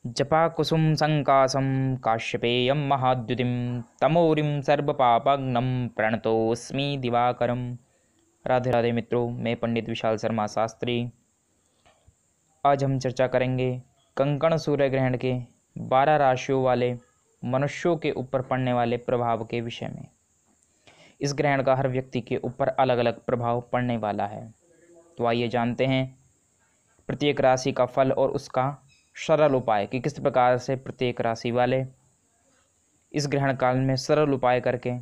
जपा कुसुम संकासम काश्यपेयम महाद्युतिम तमोरिम सर्वपापग्नम प्रणतोस्मि दिवाकरम। राधे राधे मित्रों, मैं पंडित विशाल शर्मा शास्त्री। आज हम चर्चा करेंगे कंकण सूर्य ग्रहण के 12 राशियों वाले मनुष्यों के ऊपर पड़ने वाले प्रभाव के विषय में। इस ग्रहण का हर व्यक्ति के ऊपर अलग अलग प्रभाव पड़ने वाला है। तो आइए जानते हैं प्रत्येक राशि का फल और उसका सरल उपाय कि किस प्रकार से प्रत्येक राशि वाले इस ग्रहण काल में सरल उपाय करके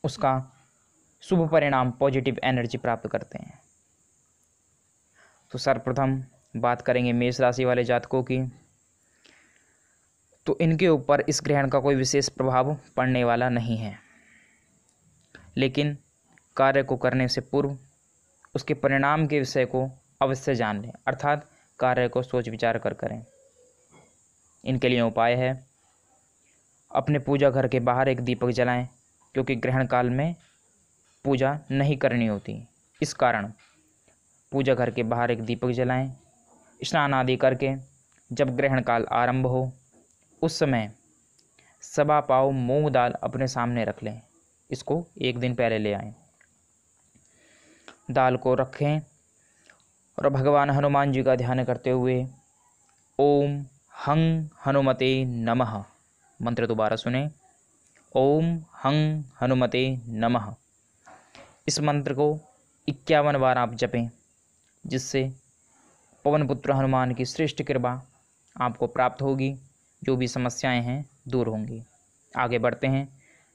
उसका शुभ परिणाम, पॉजिटिव एनर्जी प्राप्त करते हैं। तो सर्वप्रथम बात करेंगे मेष राशि वाले जातकों की। तो इनके ऊपर इस ग्रहण का कोई विशेष प्रभाव पड़ने वाला नहीं है, लेकिन कार्य को करने से पूर्व उसके परिणाम के विषय को अवश्य जान लें, अर्थात कार्य को सोच विचार कर करें। इनके लिए उपाय है, अपने पूजा घर के बाहर एक दीपक जलाएं, क्योंकि ग्रहण काल में पूजा नहीं करनी होती। इस कारण पूजा घर के बाहर एक दीपक जलाएं। स्नान आदि करके जब ग्रहण काल आरंभ हो उस समय सवा पाव मूंग दाल अपने सामने रख लें। इसको एक दिन पहले ले आएं। दाल को रखें और भगवान हनुमान जी का ध्यान करते हुए ओम हं हनुमते नमः मंत्र दोबारा सुने, ओम हं हनुमते नमः। इस मंत्र को 51 बार आप जपें, जिससे पवन पुत्र हनुमान की श्रेष्ठ कृपा आपको प्राप्त होगी। जो भी समस्याएं हैं दूर होंगी। आगे बढ़ते हैं,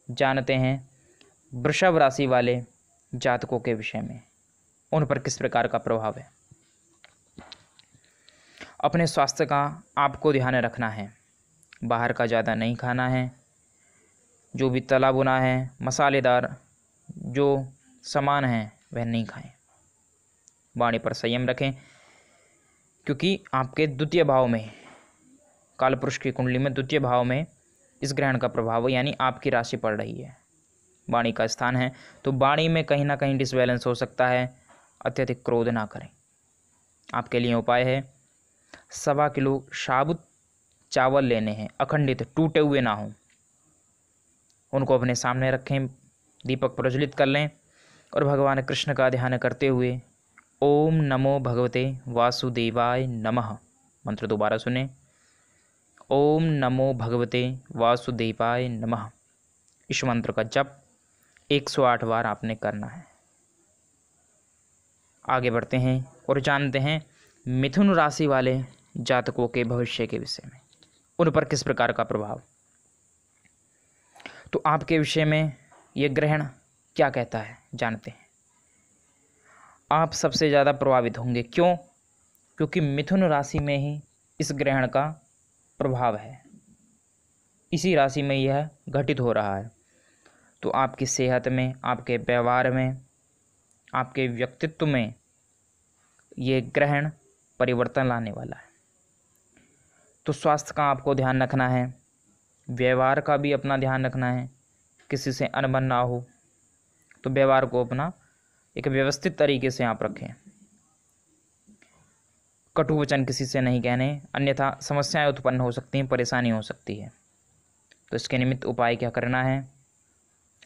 जानते हैं वृषभ राशि वाले जातकों के विषय में, उन पर किस प्रकार का प्रभाव है। अपने स्वास्थ्य का आपको ध्यान रखना है। बाहर का ज़्यादा नहीं खाना है। जो भी तला भुना है, मसालेदार जो सामान है वह नहीं खाएं। वाणी पर संयम रखें, क्योंकि आपके द्वितीय भाव में, कालपुरुष की कुंडली में द्वितीय भाव में इस ग्रहण का प्रभाव यानी आपकी राशि पड़ रही है, वाणी का स्थान है। तो वाणी में कहीं ना कहीं डिसबैलेंस हो सकता है। अत्यधिक क्रोध ना करें। आपके लिए उपाय है, 1.25 किलो साबुत चावल लेने हैं, अखंडित, टूटे हुए ना हों। उनको अपने सामने रखें, दीपक प्रज्वलित कर लें और भगवान कृष्ण का ध्यान करते हुए ओम नमो भगवते वासुदेवाय नमः मंत्र दोबारा सुने, ओम नमो भगवते वासुदेवाय नमः। इस मंत्र का जप 108 बार आपने करना है। आगे बढ़ते हैं और जानते हैं मिथुन राशि वाले जातकों के भविष्य के विषय में, उन पर किस प्रकार का प्रभाव। तो आपके विषय में यह ग्रहण क्या कहता है जानते हैं। आप सबसे ज़्यादा प्रभावित होंगे। क्यों? क्योंकि मिथुन राशि में ही इस ग्रहण का प्रभाव है। इसी राशि में यह घटित हो रहा है। तो आपकी सेहत में, आपके व्यवहार में, आपके व्यक्तित्व में ये ग्रहण परिवर्तन लाने वाला है। तो स्वास्थ्य का आपको ध्यान रखना है, व्यवहार का भी अपना ध्यान रखना है। किसी से अनबन ना हो, तो व्यवहार को अपना एक व्यवस्थित तरीके से आप रखें। कटु वचन किसी से नहीं कहने, अन्यथा समस्याएं उत्पन्न हो सकती हैं, परेशानी हो सकती है। तो इसके निमित्त उपाय क्या करना है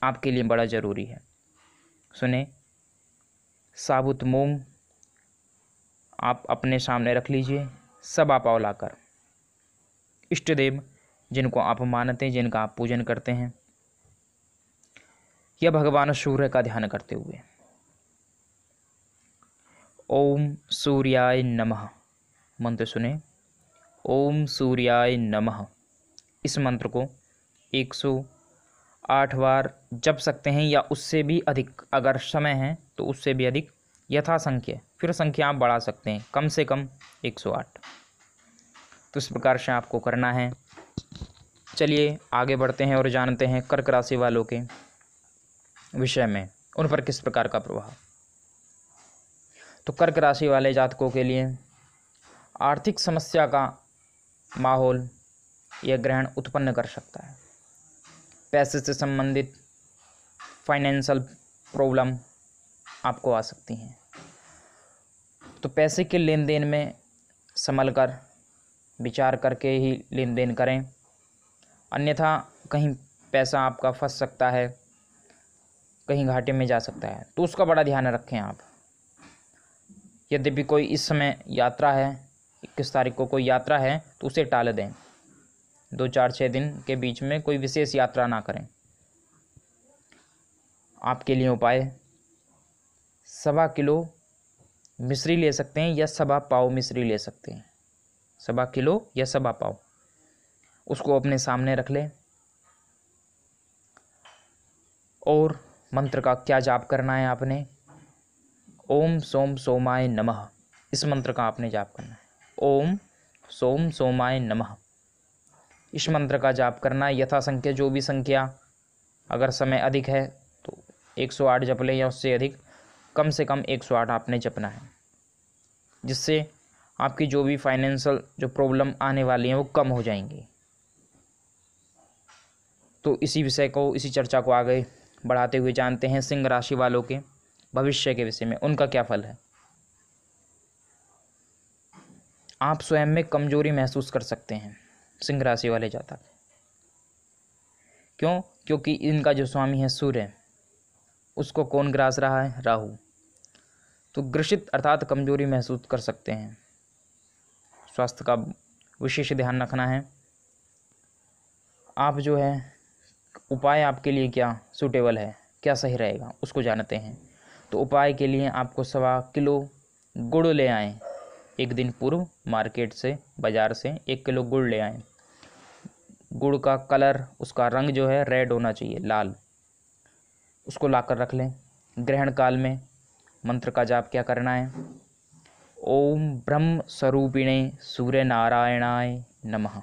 आपके लिए बड़ा ज़रूरी है। सुने, साबुत मूंग आप अपने सामने रख लीजिए, 1.25 पाव लाकर। इष्ट देव जिनको आप मानते हैं, जिनका आप पूजन करते हैं, या भगवान सूर्य का ध्यान करते हुए ओम सूर्याय नमः मंत्र सुने, ओम सूर्याय नमः। इस मंत्र को 108 बार जप सकते हैं, या उससे भी अधिक अगर समय है तो उससे भी अधिक, यथासंख्य। फिर संख्या आप बढ़ा सकते हैं, कम से कम 108। तो इस प्रकार से आपको करना है। चलिए आगे बढ़ते हैं और जानते हैं कर्क राशि वालों के विषय में, उन पर किस प्रकार का प्रभाव। तो कर्क राशि वाले जातकों के लिए आर्थिक समस्या का माहौल यह ग्रहण उत्पन्न कर सकता है। पैसे से संबंधित फाइनेंशियल प्रॉब्लम आपको आ सकती हैं। तो पैसे के लेन देन में संभल कर विचार करके ही लेन देन करें, अन्यथा कहीं पैसा आपका फंस सकता है, कहीं घाटे में जा सकता है, तो उसका बड़ा ध्यान रखें आप। यद्यपि कोई इस समय यात्रा है, 21 तारीख को कोई यात्रा है, तो उसे टाल दें। 2-4-6 दिन के बीच में कोई विशेष यात्रा ना करें। आपके लिए उपाय 1.25 किलो मिश्री ले सकते हैं या 1.25 पाव मिश्री ले सकते हैं। 1.25 किलो या 1.25 पाव, उसको अपने सामने रख लें। और मंत्र का क्या जाप करना है आपने? ओम सोम सोमाय नमः, इस मंत्र का आपने जाप करना है। ओम सोम सोमाय नमः, इस मंत्र का जाप करना है। यथासंख्य जो भी संख्या, अगर समय अधिक है तो 108 जप लें, या उससे अधिक, कम से कम 108 आपने जपना है, जिससे आपकी जो भी फाइनेंशियल जो प्रॉब्लम आने वाली हैं वो कम हो जाएंगी। तो इसी विषय को, इसी चर्चा को आगे बढ़ाते हुए जानते हैं सिंह राशि वालों के भविष्य के विषय में, उनका क्या फल है। आप स्वयं में कमजोरी महसूस कर सकते हैं सिंह राशि वाले जातक। क्यों? क्योंकि इनका जो स्वामी है सूर्य, उसको कौन ग्रास रहा है? राहु। तो ग्रसित अर्थात कमजोरी महसूस कर सकते हैं। स्वास्थ्य का विशेष ध्यान रखना है। आप जो है उपाय आपके लिए क्या सूटेबल है, क्या सही रहेगा, उसको जानते हैं। तो उपाय के लिए आपको 1.25 किलो गुड़ ले आएँ। एक दिन पूर्व मार्केट से, बाज़ार से 1 किलो गुड़ ले आएँ। गुड़ का कलर, उसका रंग जो है रेड होना चाहिए, लाल। उसको लाकर रख लें। ग्रहण काल में मंत्र का जाप क्या करना है? ओम ब्रह्म स्वरूपिणे सूर्य नारायणाय नमः।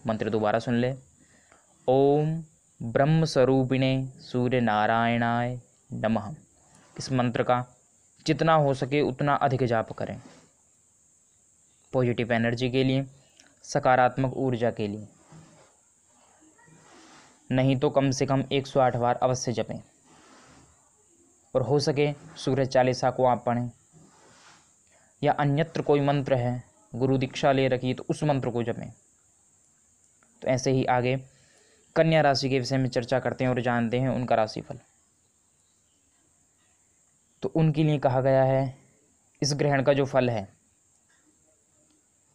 मंत्र दोबारा सुन ले। ओम ब्रह्म स्वरूपिणे सूर्य नारायणाय नमः। इस मंत्र का जितना हो सके उतना अधिक जाप करें, पॉजिटिव एनर्जी के लिए, सकारात्मक ऊर्जा के लिए। नहीं तो कम से कम 108 बार अवश्य जपें। और हो सके सूर्य चालीसा को आप पढ़ें, या अन्यत्र कोई मंत्र है, गुरु दीक्षा ले रखी तो उस मंत्र को जपें। तो ऐसे ही आगे कन्या राशि के विषय में चर्चा करते हैं और जानते हैं उनका राशिफल। तो उनके लिए कहा गया है, इस ग्रहण का जो फल है,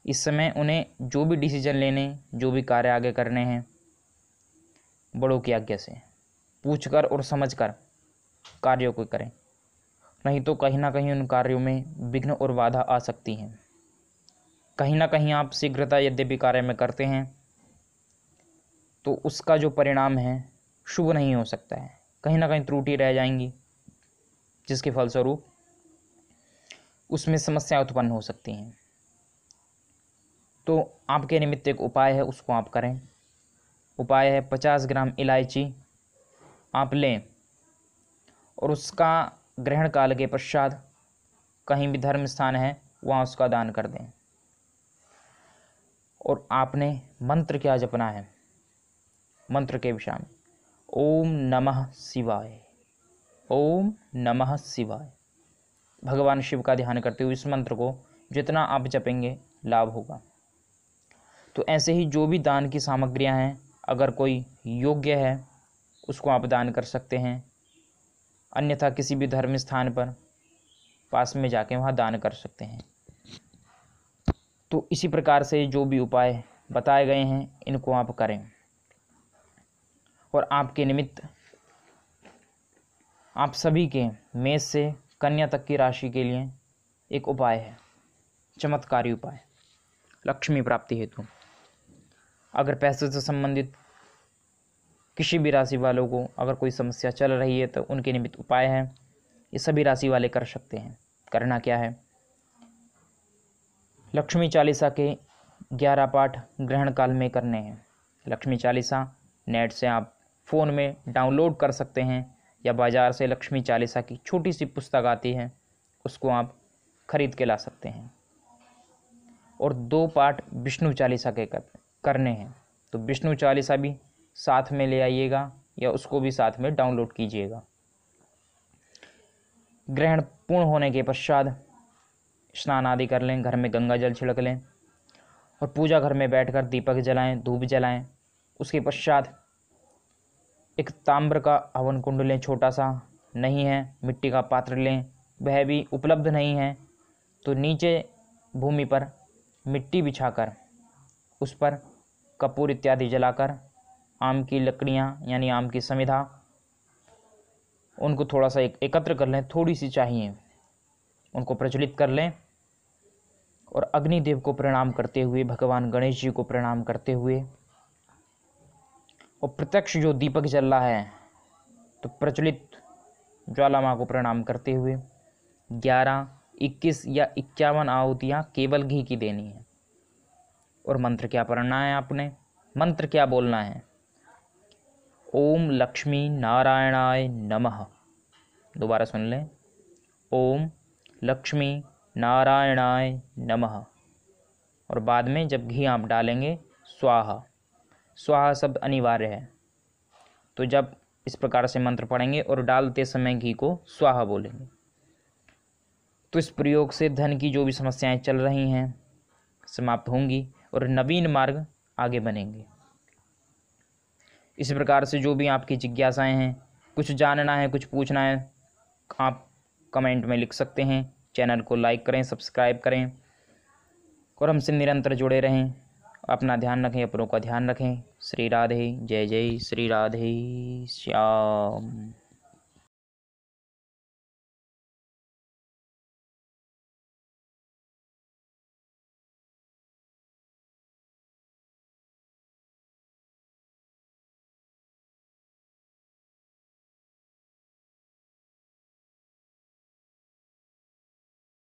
इस समय उन्हें जो भी डिसीजन लेने, जो भी कार्य आगे करने हैं, बड़ों की आज्ञा से पूछकर और समझकर कार्यों को करें। नहीं तो कहीं ना कहीं उन कार्यों में विघ्न और बाधा आ सकती हैं। कहीं ना कहीं आप शीघ्रता यद्यपि कार्य में करते हैं तो उसका जो परिणाम है शुभ नहीं हो सकता है, कहीं ना कहीं त्रुटि रह जाएंगी, जिसके फलस्वरूप उसमें समस्या उत्पन्न हो सकती हैं। तो आपके निमित्त एक उपाय है, उसको आप करें। उपाय है 50 ग्राम इलायची आप लें और उसका ग्रहण काल के पश्चात कहीं भी धर्म स्थान है वहाँ उसका दान कर दें। और आपने मंत्र क्या जपना है? मंत्र के विषय में ओम नमः शिवाय, ओम नमः शिवाय। भगवान शिव का ध्यान करते हुए इस मंत्र को जितना आप जपेंगे लाभ होगा। तो ऐसे ही जो भी दान की सामग्रियां हैं, अगर कोई योग्य है उसको आप दान कर सकते हैं, अन्यथा किसी भी धर्म स्थान पर पास में जाके वहाँ दान कर सकते हैं। तो इसी प्रकार से जो भी उपाय बताए गए हैं इनको आप करें। और आपके निमित्त आप सभी के मेष से कन्या तक की राशि के लिए एक उपाय है, चमत्कारी उपाय, लक्ष्मी प्राप्ति हेतु। अगर पैसे से संबंधित किसी भी राशि वालों को अगर कोई समस्या चल रही है तो उनके निमित्त उपाय है, ये सभी राशि वाले कर सकते हैं। करना क्या है? लक्ष्मी चालीसा के 11 पाठ ग्रहण काल में करने हैं। लक्ष्मी चालीसा नेट से आप फ़ोन में डाउनलोड कर सकते हैं, या बाज़ार से लक्ष्मी चालीसा की छोटी सी पुस्तक आती है उसको आप खरीद के ला सकते हैं। और 2 पाठ विष्णु चालीसा के करने हैं। तो विष्णु चालीसा भी साथ में ले आइएगा या उसको भी साथ में डाउनलोड कीजिएगा। ग्रहण पूर्ण होने के पश्चात स्नान आदि कर लें, घर में गंगा जल छिड़क लें और पूजा घर में बैठकर दीपक जलाएं, धूप जलाएं। उसके पश्चात एक ताम्र का हवन कुंड लें, छोटा सा, नहीं है मिट्टी का पात्र लें, वह भी उपलब्ध नहीं है तो नीचे भूमि पर मिट्टी बिछाकर उस पर कपूर इत्यादि जलाकर आम की लकड़ियाँ यानी आम की समिधा उनको थोड़ा सा एकत्र कर लें, थोड़ी सी चाहिए, उनको प्रज्वलित कर लें और अग्निदेव को प्रणाम करते हुए, भगवान गणेश जी को प्रणाम करते हुए और प्रत्यक्ष जो दीपक जल रहा है तो प्रज्वलित ज्वाला को प्रणाम करते हुए 11, 21 या 51 आहुतियाँ केवल घी की देनी है। और मंत्र क्या पढ़ना है आपने, मंत्र क्या बोलना है, ओम लक्ष्मी नारायणाय नमः। दोबारा सुन लें, ओम लक्ष्मी नारायणाय नमः। और बाद में जब घी आप डालेंगे स्वाहा, स्वाहा शब्द अनिवार्य है। तो जब इस प्रकार से मंत्र पढ़ेंगे और डालते समय घी को स्वाहा बोलेंगे तो इस प्रयोग से धन की जो भी समस्याएं चल रही हैं समाप्त होंगी और नवीन मार्ग आगे बनेंगे। इस प्रकार से जो भी आपकी जिज्ञासाएं हैं, कुछ जानना है, कुछ पूछना है, आप कमेंट में लिख सकते हैं। चैनल को लाइक करें, सब्सक्राइब करें और हमसे निरंतर जुड़े रहें। अपना ध्यान रखें, अपनों का ध्यान रखें। श्री राधे, जय जय श्री राधे श्याम।